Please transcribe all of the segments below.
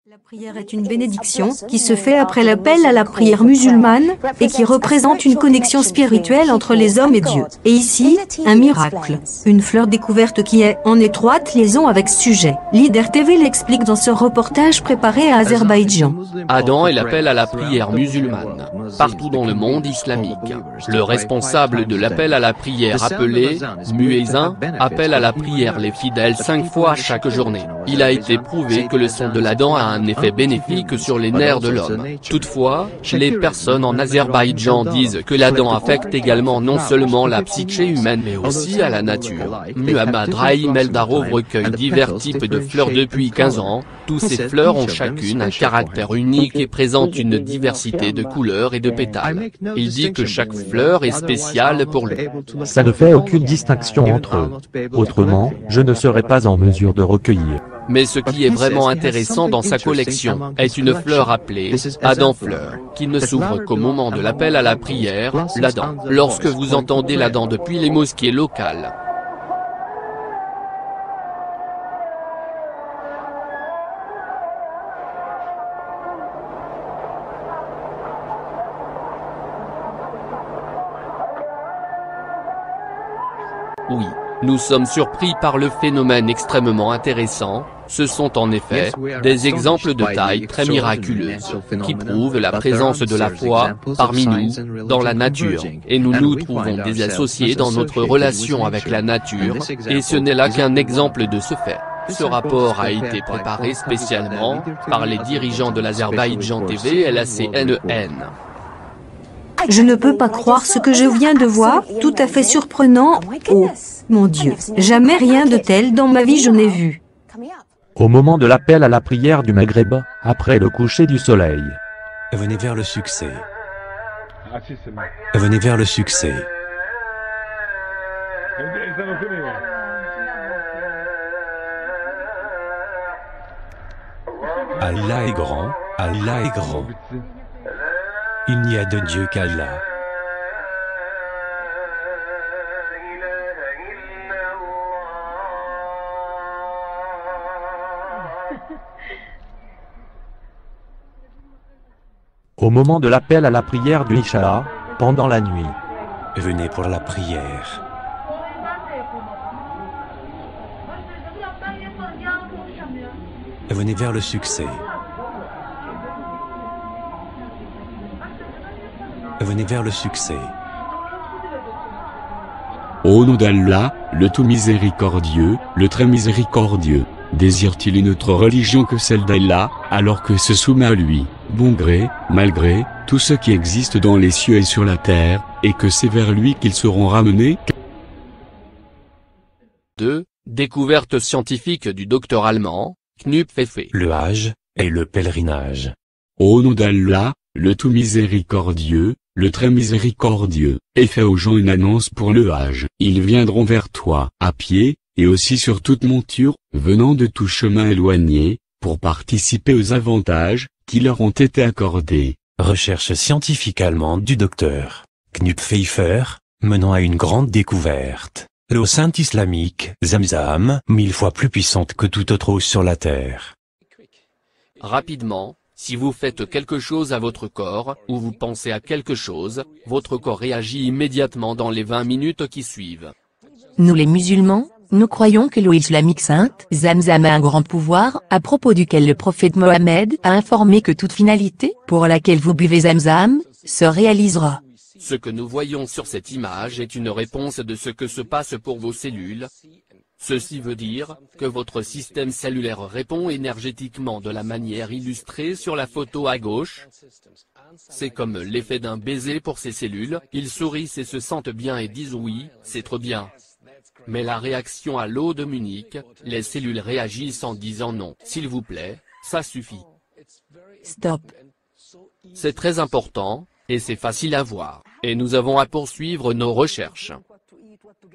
La prière est une bénédiction qui se fait après l'appel à la prière musulmane et qui représente une connexion spirituelle entre les hommes et Dieu. Et ici, un miracle, une fleur découverte qui est en étroite liaison avec ce sujet. Leader TV l'explique dans ce reportage préparé à Azerbaïdjan. Adam est l'appel à la prière musulmane, partout dans le monde islamique. Le responsable de l'appel à la prière appelé muezzin appelle à la prière les fidèles 5 fois chaque journée. Il a été prouvé que le son de l'Adhan a un effet bénéfique sur les nerfs de l'homme. Toutefois, les personnes en Azerbaïdjan disent que l'Adhan affecte également non seulement la psyché humaine mais aussi à la nature. Muhammad Rahim Eldarov recueille divers types de fleurs depuis 15 ans. Tous ces fleurs ont chacune un caractère unique et présentent une diversité de couleurs et de pétales. Il dit que chaque fleur est spéciale pour lui. Ça ne fait aucune distinction entre eux. Autrement, je ne serais pas en mesure de recueillir. Mais ce qui est vraiment intéressant dans sa collection est une fleur appelée Adhan fleur, qui ne s'ouvre qu'au moment de l'appel à la prière, l'Adhan. Lorsque vous entendez l'Adhan depuis les mosquées locales. Oui, nous sommes surpris par le phénomène extrêmement intéressant. Ce sont en effet des exemples de taille très miraculeuse, qui prouvent la présence de la foi, parmi nous, dans la nature, et nous nous trouvons des associés dans notre relation avec la nature, et ce n'est là qu'un exemple de ce fait. Ce rapport a été préparé spécialement par les dirigeants de l'Azerbaïdjan TV et la CNN. Je ne peux pas croire ce que je viens de voir, tout à fait surprenant. Oh, mon Dieu, jamais rien de tel dans ma vie je n'ai vu. Au moment de l'appel à la prière du Maghreb, après le coucher du soleil. Venez vers le succès. Venez vers le succès. Allah est grand, Allah est grand. Il n'y a de Dieu qu'Allah. Au moment de l'appel à la prière du Isha, pendant la nuit. Venez pour la prière. Venez vers le succès. Venez vers le succès. Au nom d'Allah, le tout miséricordieux, le très miséricordieux, désire-t-il une autre religion que celle d'Allah, alors que se soumet à lui, bon gré, mal gré, tout ce qui existe dans les cieux et sur la terre, et que c'est vers lui qu'ils seront ramenés? 2. Découverte scientifique du docteur allemand, Knut Pfeffer. Le Hajj est le pèlerinage. Au nom d'Allah, le tout miséricordieux, le très miséricordieux, et fais aux gens une annonce pour le Hajj. Ils viendront vers toi, à pied, et aussi sur toute monture, venant de tout chemin éloigné, pour participer aux avantages, qui leur ont été accordés. Recherche scientifique allemande du docteur Knut Pfeffer, menant à une grande découverte. L'eau sainte islamique, Zamzam, 1000 fois plus puissante que toute autre eau sur la terre. Rapidement, si vous faites quelque chose à votre corps, ou vous pensez à quelque chose, votre corps réagit immédiatement dans les 20 minutes qui suivent. Nous les musulmans, nous croyons que l'eau islamique sainte, Zamzam a un grand pouvoir, à propos duquel le prophète Mohammed a informé que toute finalité, pour laquelle vous buvez Zamzam, se réalisera. Ce que nous voyons sur cette image est une réponse de ce que se passe pour vos cellules. Ceci veut dire que votre système cellulaire répond énergétiquement de la manière illustrée sur la photo à gauche. C'est comme l'effet d'un baiser pour ces cellules, ils sourient et se sentent bien et disent oui, c'est trop bien. Mais la réaction à l'eau de Munich, les cellules réagissent en disant non, s'il vous plaît, ça suffit. Stop. C'est très important, et c'est facile à voir, et nous avons à poursuivre nos recherches.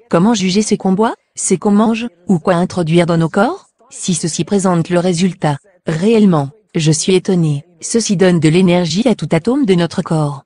Comment juger ce qu'on boit, ce qu'on mange, ou quoi introduire dans nos corps? Si ceci présente le résultat, réellement, je suis étonné, ceci donne de l'énergie à tout atome de notre corps.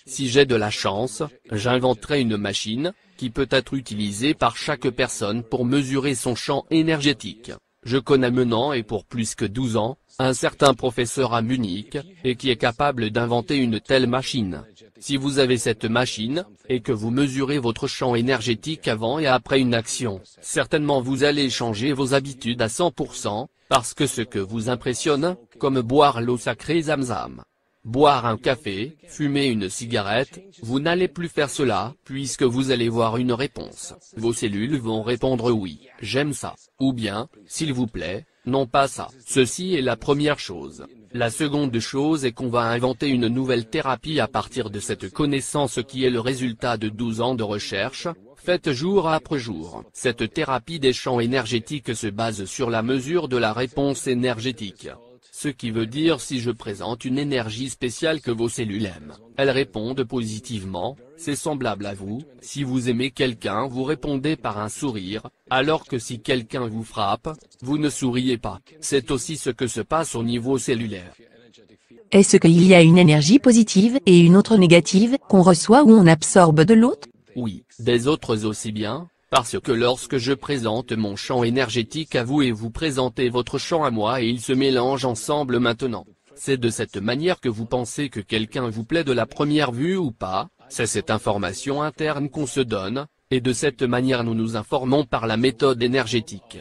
Si j'ai de la chance, j'inventerai une machine, qui peut être utilisée par chaque personne pour mesurer son champ énergétique. Je connais maintenant et pour plus que 12 ans, un certain professeur à Munich, et qui est capable d'inventer une telle machine. Si vous avez cette machine, et que vous mesurez votre champ énergétique avant et après une action, certainement vous allez changer vos habitudes à 100%, parce que ce que vous impressionne, comme boire l'eau sacrée Zamzam, boire un café, fumer une cigarette, vous n'allez plus faire cela, puisque vous allez voir une réponse. Vos cellules vont répondre oui, j'aime ça, ou bien, s'il vous plaît, non pas ça. Ceci est la première chose. La seconde chose est qu'on va inventer une nouvelle thérapie à partir de cette connaissance qui est le résultat de 12 ans de recherche, faite jour après jour. Cette thérapie des champs énergétiques se base sur la mesure de la réponse énergétique. Ce qui veut dire si je présente une énergie spéciale que vos cellules aiment, elles répondent positivement, c'est semblable à vous, si vous aimez quelqu'un vous répondez par un sourire, alors que si quelqu'un vous frappe, vous ne souriez pas. C'est aussi ce que se passe au niveau cellulaire. Est-ce qu'il y a une énergie positive et une autre négative qu'on reçoit ou on absorbe de l'autre? Oui, des autres aussi bien. Parce que lorsque je présente mon champ énergétique à vous et vous présentez votre champ à moi et ils se mélangent ensemble maintenant. C'est de cette manière que vous pensez que quelqu'un vous plaît de la première vue ou pas, c'est cette information interne qu'on se donne, et de cette manière nous nous informons par la méthode énergétique.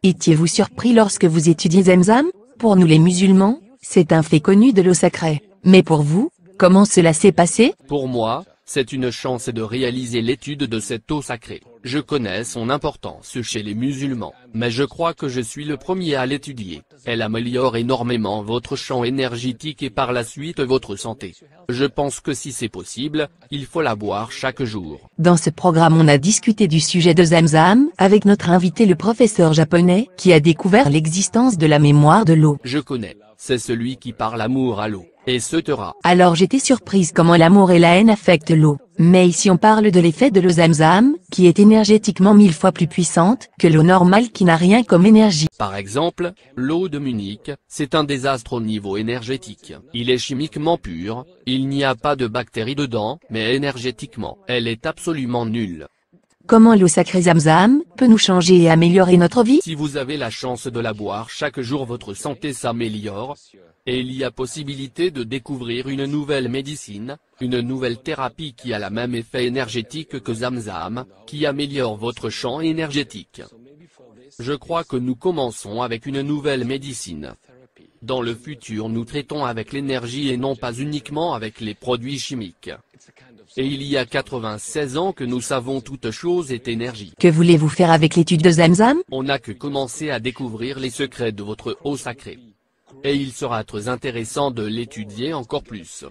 Étiez-vous surpris lorsque vous étudiez Zamzam? Pour nous les musulmans, c'est un fait connu de l'eau sacrée. Mais pour vous, comment cela s'est passé? Pour moi, c'est une chance de réaliser l'étude de cette eau sacrée. Je connais son importance chez les musulmans, mais je crois que je suis le premier à l'étudier. Elle améliore énormément votre champ énergétique et par la suite votre santé. Je pense que si c'est possible, il faut la boire chaque jour. Dans ce programme on a discuté du sujet de Zamzam, avec notre invité le professeur japonais, qui a découvert l'existence de la mémoire de l'eau. Je connais, c'est celui qui parle amour à l'eau, et ce Torah. Alors j'étais surprise comment l'amour et la haine affectent l'eau. Mais ici on parle de l'effet de l'eau Zamzam, qui est énergétiquement 1000 fois plus puissante que l'eau normale qui n'a rien comme énergie. Par exemple, l'eau de Munich, c'est un désastre au niveau énergétique. Il est chimiquement pur, il n'y a pas de bactéries dedans, mais énergétiquement, elle est absolument nulle. Comment l'eau sacrée Zamzam peut nous changer et améliorer notre vie? Si vous avez la chance de la boire chaque jour, votre santé s'améliore, et il y a possibilité de découvrir une nouvelle médecine, une nouvelle thérapie qui a le même effet énergétique que Zamzam, qui améliore votre champ énergétique. Je crois que nous commençons avec une nouvelle médecine. Dans le futur nous traitons avec l'énergie et non pas uniquement avec les produits chimiques. Et il y a 96 ans que nous savons toute chose est énergie. Que voulez-vous faire avec l'étude de Zamzam? On n'a que commencé à découvrir les secrets de votre eau sacrée. Et il sera très intéressant de l'étudier encore plus.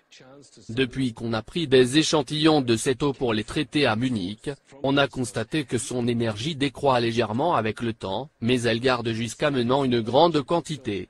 Depuis qu'on a pris des échantillons de cette eau pour les traiter à Munich, on a constaté que son énergie décroît légèrement avec le temps, mais elle garde jusqu'à maintenant une grande quantité.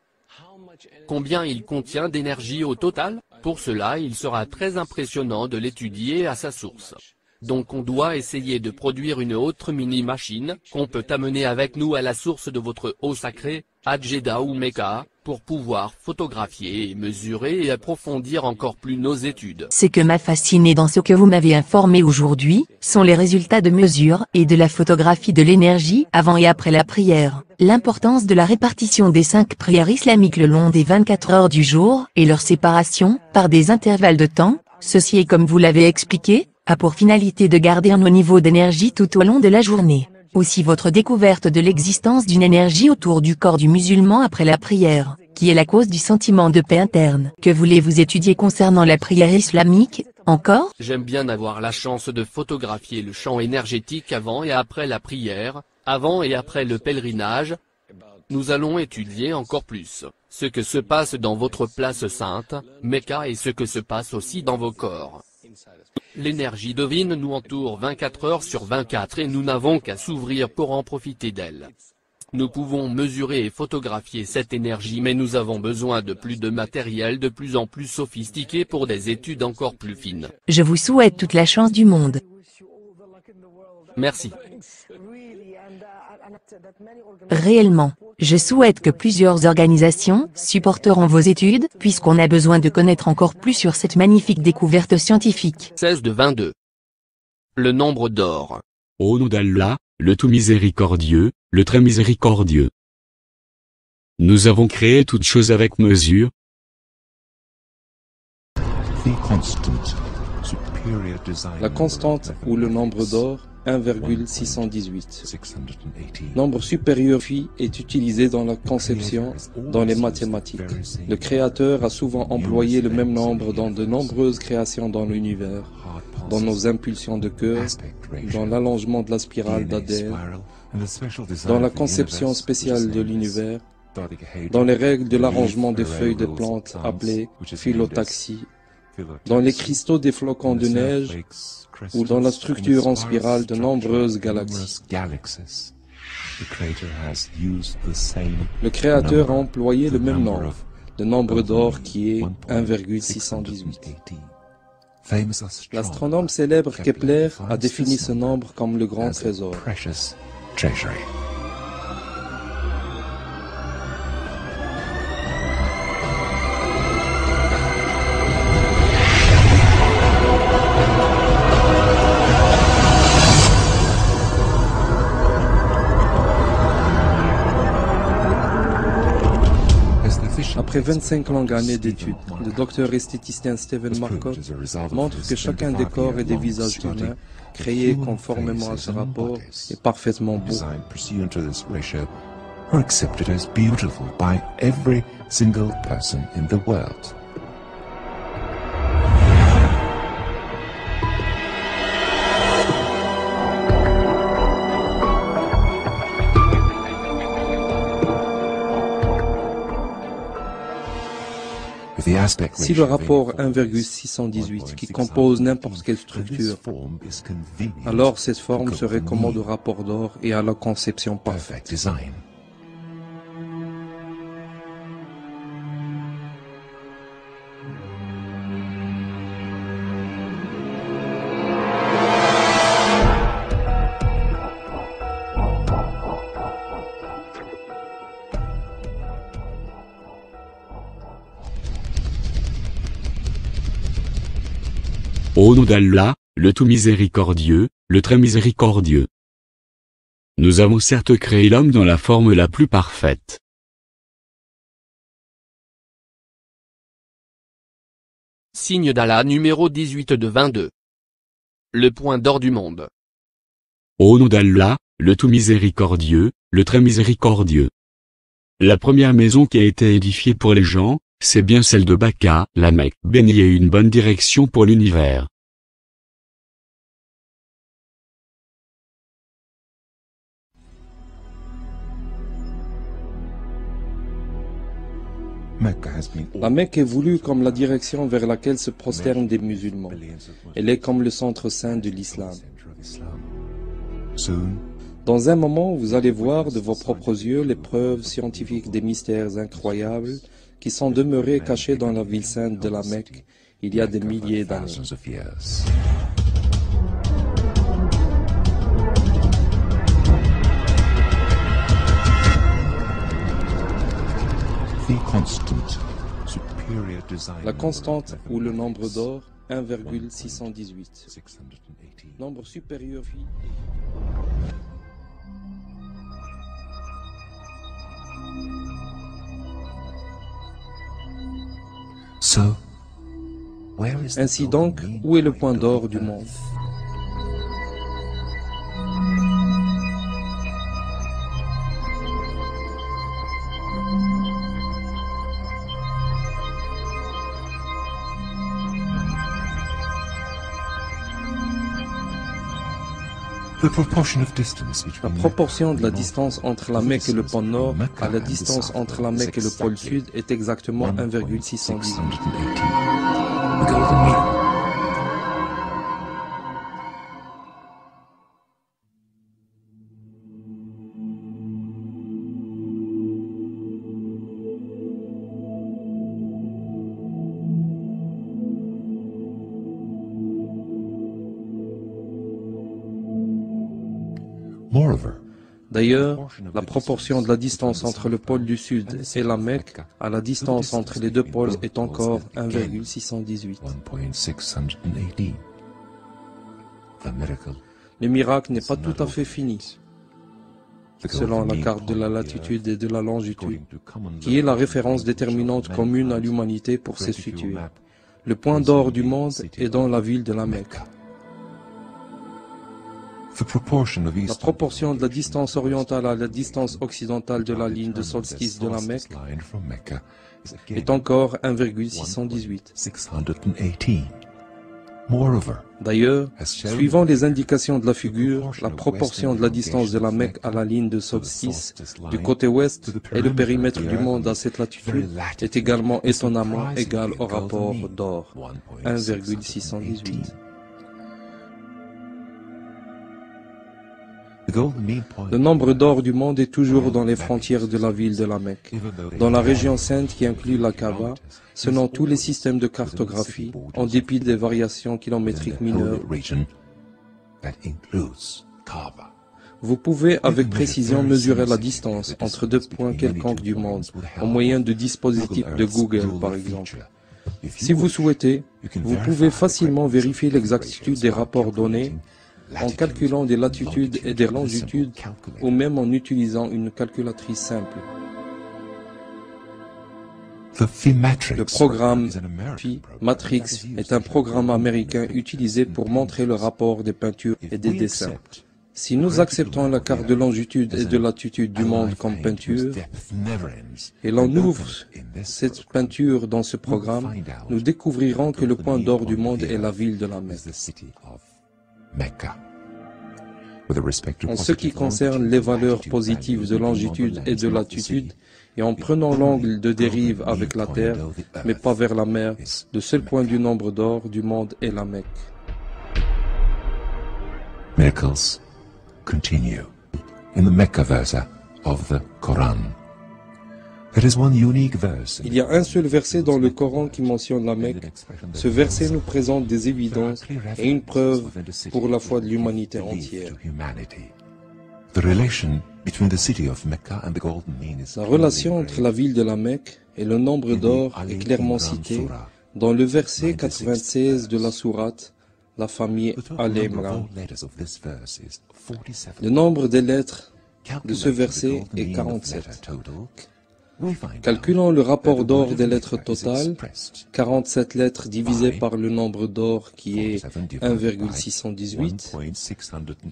Combien il contient d'énergie au total? Pour cela il sera très impressionnant de l'étudier à sa source. Donc on doit essayer de produire une autre mini-machine, qu'on peut amener avec nous à la source de votre eau sacrée, à Jeddah ou Mecca, pour pouvoir photographier et mesurer et approfondir encore plus nos études. Ce que m'a fasciné dans ce que vous m'avez informé aujourd'hui, sont les résultats de mesure et de la photographie de l'énergie avant et après la prière, l'importance de la répartition des 5 prières islamiques le long des 24 heures du jour, et leur séparation, par des intervalles de temps, ceci est comme vous l'avez expliqué, a pour finalité de garder un haut niveau d'énergie tout au long de la journée. Aussi votre découverte de l'existence d'une énergie autour du corps du musulman après la prière, qui est la cause du sentiment de paix interne. Que voulez-vous étudier concernant la prière islamique, encore? J'aime bien avoir la chance de photographier le champ énergétique avant et après la prière, avant et après le pèlerinage. Nous allons étudier encore plus ce que se passe dans votre place sainte, Mecca, et ce que se passe aussi dans vos corps. L'énergie divine nous entoure 24 heures sur 24 et nous n'avons qu'à s'ouvrir pour en profiter d'elle. Nous pouvons mesurer et photographier cette énergie, mais nous avons besoin de plus de matériel de plus en plus sophistiqué pour des études encore plus fines. Je vous souhaite toute la chance du monde. Merci. Réellement, je souhaite que plusieurs organisations supporteront vos études, puisqu'on a besoin de connaître encore plus sur cette magnifique découverte scientifique. 16 de 22. Le nombre d'or. Au nom d'Allah, le tout miséricordieux, le très miséricordieux. Nous avons créé toutes choses avec mesure. La constante ou le nombre d'or 1,618. Nombre supérieur phi est utilisé dans la conception, dans les mathématiques. Le créateur a souvent employé le même nombre dans de nombreuses créations dans l'univers, dans nos impulsions de cœur, dans l'allongement de la spirale d'Adler, dans la conception spéciale de l'univers, dans les règles de l'arrangement des feuilles de plantes appelées phyllotaxie, dans les cristaux des flocons de neige ou dans la structure en spirale de nombreuses galaxies. Le créateur a employé le même nombre, le nombre d'or qui est 1,618. L'astronome célèbre Kepler a défini ce nombre comme le grand trésor. Après 25 longues années d'études, le docteur esthéticien Stephen Markov montre que chacun des corps et des visages humains, créés conformément à ce rapport, est parfaitement beau. Si le rapport 1,618 qui compose n'importe quelle structure, alors cette forme serait commode au rapport d'or et à la conception parfaite. Au nom d'Allah, le tout miséricordieux, le très miséricordieux. Nous avons certes créé l'homme dans la forme la plus parfaite. Signe d'Allah numéro 18 de 22. Le point d'or du monde. Au nom d'Allah, le tout miséricordieux, le très miséricordieux. La première maison qui a été édifiée pour les gens, c'est bien celle de Baka, la Mecque, bénie et une bonne direction pour l'univers. La Mecque est voulue comme la direction vers laquelle se prosternent des musulmans. Elle est comme le centre saint de l'islam. Dans un moment, vous allez voir de vos propres yeux les preuves scientifiques des mystères incroyables qui sont demeurés cachés dans la ville sainte de la Mecque il y a des milliers d'années. La constante ou le nombre d'or 1,618. Nombre supérieur phi. Ainsi donc, où est le point d'or du monde? La proportion de la distance entre la Mecque et le pôle Nord à la distance entre la Mecque et le pôle Sud est exactement 1,618. D'ailleurs, la proportion de la distance entre le pôle du Sud et la Mecque à la distance entre les deux pôles est encore 1,618. Le miracle n'est pas tout à fait fini. selon la carte de la latitude et de la longitude, qui est la référence déterminante commune à l'humanité pour se situer. Le point d'or du monde est dans la ville de la Mecque. La proportion de la distance orientale à la distance occidentale de la ligne de solstice de la Mecque est encore 1,618. D'ailleurs, suivant les indications de la figure, la proportion de la distance de la Mecque à la ligne de solstice du côté ouest et le périmètre du monde à cette latitude est également étonnamment égal au rapport d'or, 1,618. Le nombre d'or du monde est toujours dans les frontières de la ville de la Mecque, dans la région sainte qui inclut la Kaaba, selon tous les systèmes de cartographie, en dépit des variations kilométriques mineures. Vous pouvez avec précision mesurer la distance entre deux points quelconques du monde, au moyen de dispositifs de Google par exemple. Si vous souhaitez, vous pouvez facilement vérifier l'exactitude des rapports donnés en calculant des latitudes et des longitudes ou même en utilisant une calculatrice simple. Le programme Phi Matrix est un programme américain utilisé pour montrer le rapport des peintures et des dessins. Si nous acceptons la carte de longitude et de latitude du monde comme peinture, et l'on ouvre cette peinture dans ce programme, nous découvrirons que le point d'or du monde est la ville de la Mecque. En ce qui concerne les valeurs positives de longitude et de latitude, et en prenant l'angle de dérive avec la Terre, mais pas vers la mer, le seul point du nombre d'or du monde est la Mecque. Miracles continue in the Mecca verse of the Quran. There is one unique verse. Il y a un seul verset dans le Coran qui mentionne la Mecque. Ce verset nous présente des évidences et une preuve pour la foi de l'humanité entière. La relation entre la ville de la Mecque et le nombre d'or est clairement citée dans le verset 96 de la sourate, la famille Al-Imran. Le nombre des lettres de ce verset est 47. Calculons le rapport d'or des lettres totales, 47 lettres divisées par le nombre d'or qui est 1,618.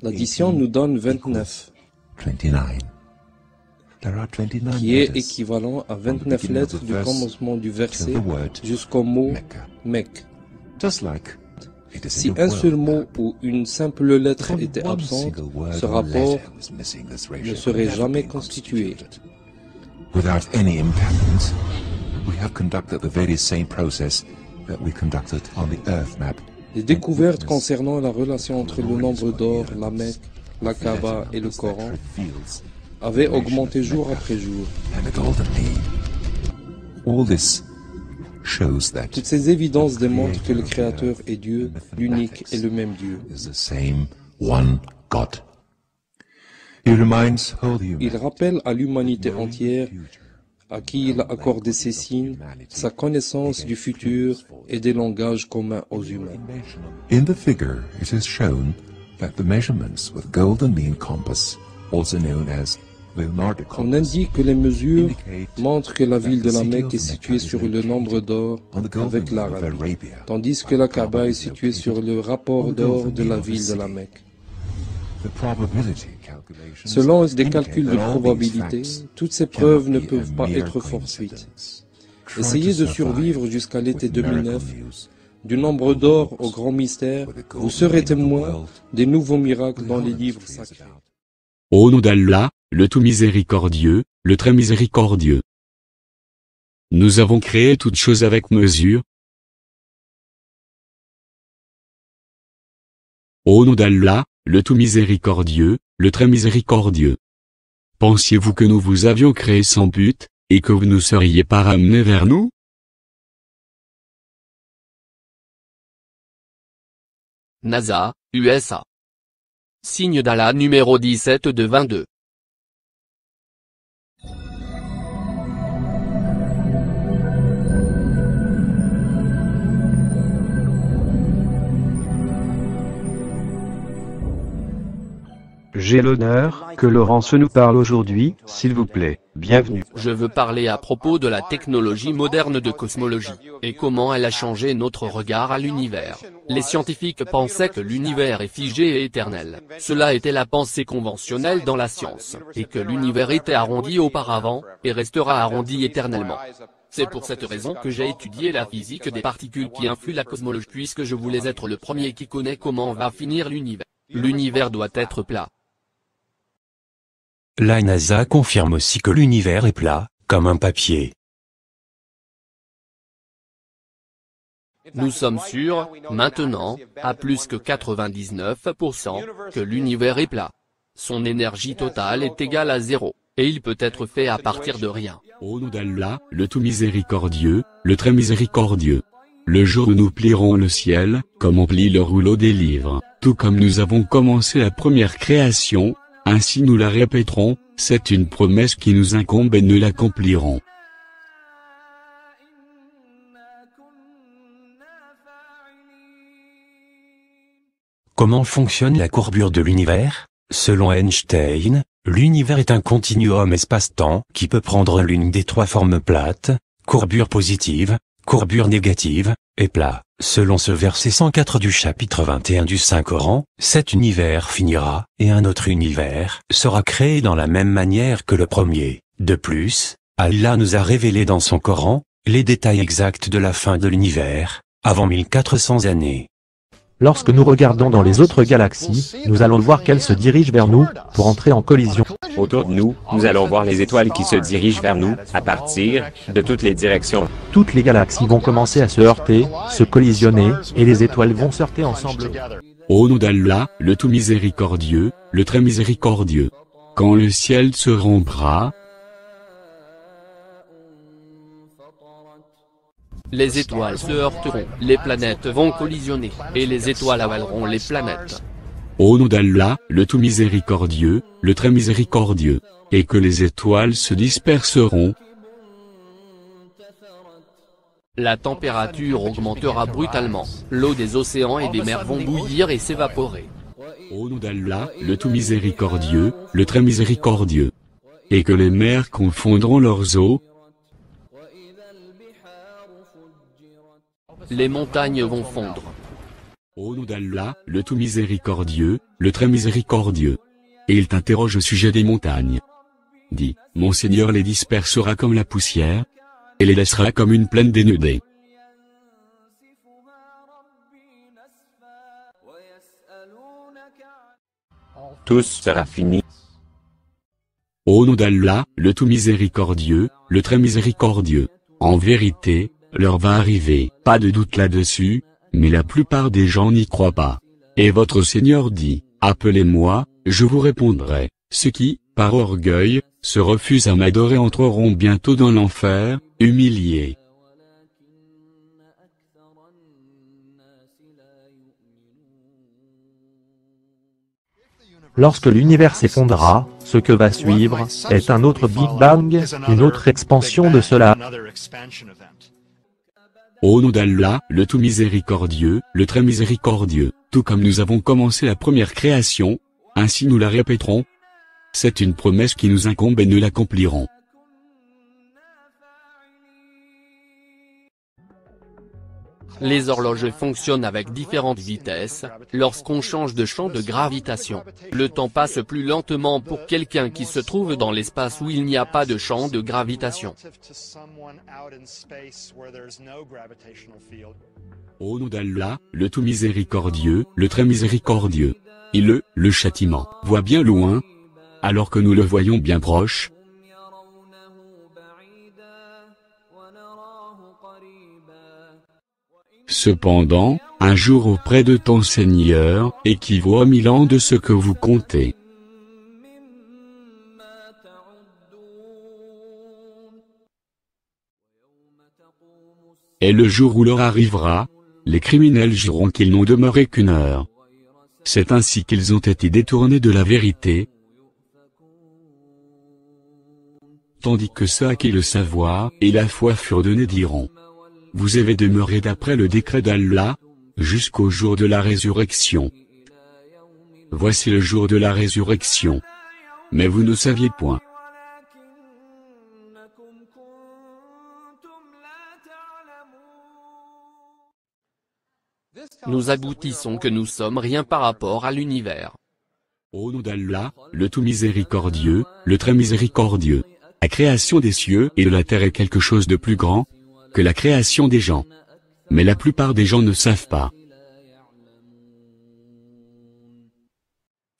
L'addition nous donne 29, qui est équivalent à 29 lettres du commencement du verset jusqu'au mot Mecque. Si un seul mot ou une simple lettre était absente, ce rapport ne serait jamais constitué. Without any impermanence, we have conducted the very same process that we conducted on the Earth map. Les découvertes concernant la relation entre le nombre d'or, la Mecque, la Kaaba et le Coran avaient augmenté jour après jour. Toutes ces évidences démontrent que le Créateur est Dieu, l'unique et le même Dieu. Il rappelle à l'humanité entière, à qui il a accordé ses signes, sa connaissance du futur et des langages communs aux humains. In the figure, it is shown that the measurements with golden mean compass, also known as Leonardical, on indique que les mesures montrent que la ville de la Mecque est située sur le nombre d'or avec l'Arabie, tandis que la Kaaba est située sur le rapport d'or de la ville de la Mecque. Selon des calculs de probabilité, toutes ces preuves ne peuvent pas être fortuites. Essayez de survivre jusqu'à l'été 2009. Du nombre d'or au grand mystère, vous serez témoin des nouveaux miracles dans les livres sacrés. Au nom d'Allah, le tout miséricordieux, le très miséricordieux. Nous avons créé toutes choses avec mesure. Au nom d'Allah, le tout miséricordieux, le très miséricordieux. Pensiez-vous que nous vous avions créé sans but, et que vous ne seriez pas ramenés vers nous? NASA, USA. Signe d'Allah numéro 17 de 22. J'ai l'honneur que Laurence nous parle aujourd'hui, s'il vous plaît. Bienvenue. Je veux parler à propos de la technologie moderne de cosmologie, et comment elle a changé notre regard à l'univers. Les scientifiques pensaient que l'univers est figé et éternel. Cela était la pensée conventionnelle dans la science, et que l'univers était arrondi auparavant, et restera arrondi éternellement. C'est pour cette raison que j'ai étudié la physique des particules qui influent la cosmologie, puisque je voulais être le premier qui connaît comment va finir l'univers. L'univers doit être plat. La NASA confirme aussi que l'univers est plat, comme un papier. Nous sommes sûrs, maintenant, à plus que 99%, que l'univers est plat. Son énergie totale est égale à 0, et il peut être fait à partir de rien. Au nom d'Allah, le tout miséricordieux, le très miséricordieux. Le jour où nous plierons le ciel, comme on plie le rouleau des livres, tout comme nous avons commencé la première création, ainsi nous la répéterons, c'est une promesse qui nous incombe et nous l'accomplirons. Comment fonctionne la courbure de l'univers? Selon Einstein, l'univers est un continuum espace-temps qui peut prendre l'une des trois formes plates, courbure positive, courbure négative, et plat. Selon ce verset 104 du chapitre 21 du Saint-Coran, cet univers finira, et un autre univers sera créé dans la même manière que le premier. De plus, Allah nous a révélé dans son Coran, les détails exacts de la fin de l'univers, avant 1400 années. Lorsque nous regardons dans les autres galaxies, nous allons voir qu'elles se dirigent vers nous, pour entrer en collision. Autour de nous, nous allons voir les étoiles qui se dirigent vers nous, à partir de toutes les directions. Toutes les galaxies vont commencer à se heurter, se collisionner, et les étoiles vont se heurter ensemble. Au nom d'Allah, le tout miséricordieux, le très miséricordieux. Quand le ciel se rompra, les étoiles se heurteront, les planètes vont collisionner, et les étoiles avaleront les planètes. Au nom d'Allah, le tout miséricordieux, le très miséricordieux, et que les étoiles se disperseront. La température augmentera brutalement, l'eau des océans et des mers vont bouillir et s'évaporer. Au nom d'Allah, le tout miséricordieux, le très miséricordieux, et que les mers confondront leurs eaux. Les montagnes vont fondre. Au nom d'Allah, le tout miséricordieux, le très miséricordieux. Et il t'interroge au sujet des montagnes. Dis, mon Seigneur les dispersera comme la poussière, et les laissera comme une plaine dénudée. Tout sera fini. Au nom d'Allah, le tout miséricordieux, le très miséricordieux. En vérité, l'heure va arriver, pas de doute là-dessus, mais la plupart des gens n'y croient pas. Et votre Seigneur dit, appelez-moi, je vous répondrai. Ceux qui, par orgueil, se refusent à m'adorer entreront bientôt dans l'enfer, humiliés. Lorsque l'univers s'effondrera, ce que va suivre est un autre Big Bang, une autre expansion de cela. Au nom d'Allah, le tout miséricordieux, le très miséricordieux, tout comme nous avons commencé la première création, ainsi nous la répéterons. C'est une promesse qui nous incombe et nous l'accomplirons. Les horloges fonctionnent avec différentes vitesses. Lorsqu'on change de champ de gravitation, le temps passe plus lentement pour quelqu'un qui se trouve dans l'espace où il n'y a pas de champ de gravitation. Au nom d'Allah, le tout miséricordieux, le très miséricordieux. Et le châtiment, voit bien loin, alors que nous le voyons bien proche. Cependant, un jour auprès de ton Seigneur équivaut à 1000 ans de ce que vous comptez. Et le jour où l'heure arrivera, les criminels jureront qu'ils n'ont demeuré qu'une heure. C'est ainsi qu'ils ont été détournés de la vérité, tandis que ceux à qui le savoir et la foi furent donnés diront: vous avez demeuré d'après le décret d'Allah, jusqu'au jour de la résurrection. voici le jour de la résurrection. Mais vous ne saviez point. Nous aboutissons que nous sommes rien par rapport à l'univers. Au nom d'Allah, le tout miséricordieux, le très miséricordieux. La création des cieux et de la terre est quelque chose de plus grand que la création des gens. Mais la plupart des gens ne savent pas.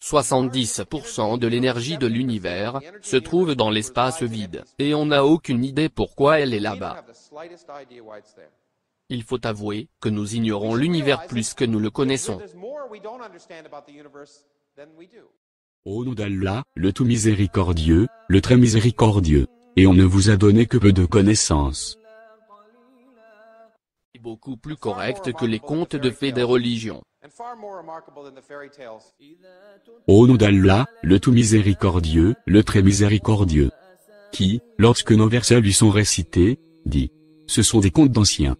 70% de l'énergie de l'univers se trouve dans l'espace vide, et on n'a aucune idée pourquoi elle est là-bas. Il faut avouer que nous ignorons l'univers plus que nous le connaissons. Au nom d'Allah, le tout miséricordieux, le très miséricordieux, et on ne vous a donné que peu de connaissances. C'est beaucoup plus correct que les contes de fées des religions. Au nom d'Allah, le tout miséricordieux, le très miséricordieux, qui, lorsque nos versets lui sont récités, dit « Ce sont des contes d'anciens ».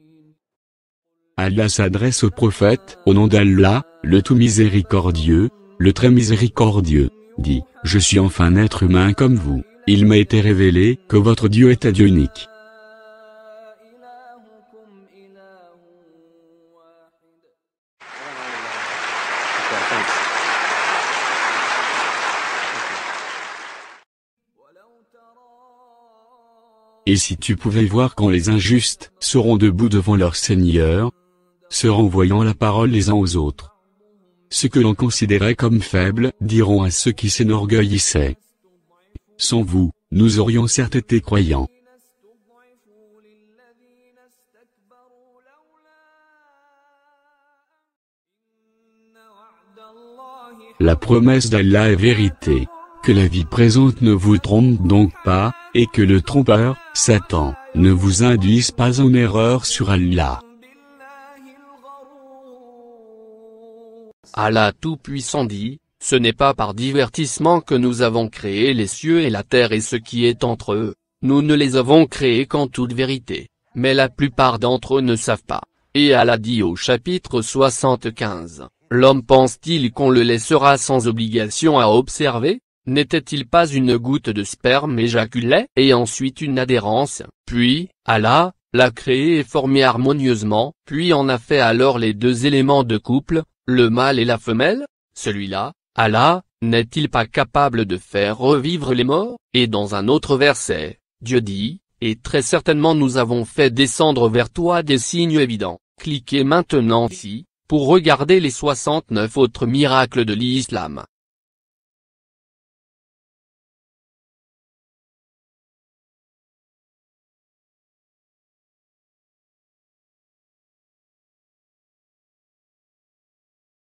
Allah s'adresse au prophète, au nom d'Allah, le tout miséricordieux, le très miséricordieux, dit « Je suis enfin un être humain comme vous, il m'a été révélé que votre Dieu est un Dieu unique. » Et si tu pouvais voir quand les injustes seront debout devant leur Seigneur, se renvoyant la parole les uns aux autres. Ce que l'on considérait comme faible, diront à ceux qui s'enorgueillissaient. Sans vous, nous aurions certes été croyants. La promesse d'Allah est vérité. Que la vie présente ne vous trompe donc pas, et que le trompeur, Satan, ne vous induise pas en erreur sur Allah. Allah Tout-Puissant dit, ce n'est pas par divertissement que nous avons créé les cieux et la terre et ce qui est entre eux, nous ne les avons créés qu'en toute vérité, mais la plupart d'entre eux ne savent pas. Et Allah dit au chapitre 75, l'homme pense-t-il qu'on le laissera sans obligation à observer? N'était-il pas une goutte de sperme éjaculée, et ensuite une adhérence, puis, Allah, l'a créé et formé harmonieusement, puis en a fait alors les deux éléments de couple, le mâle et la femelle? Celui-là, Allah, n'est-il pas capable de faire revivre les morts? Et dans un autre verset, Dieu dit, et très certainement nous avons fait descendre vers toi des signes évidents. Cliquez maintenant ici, pour regarder les 69 autres miracles de l'islam.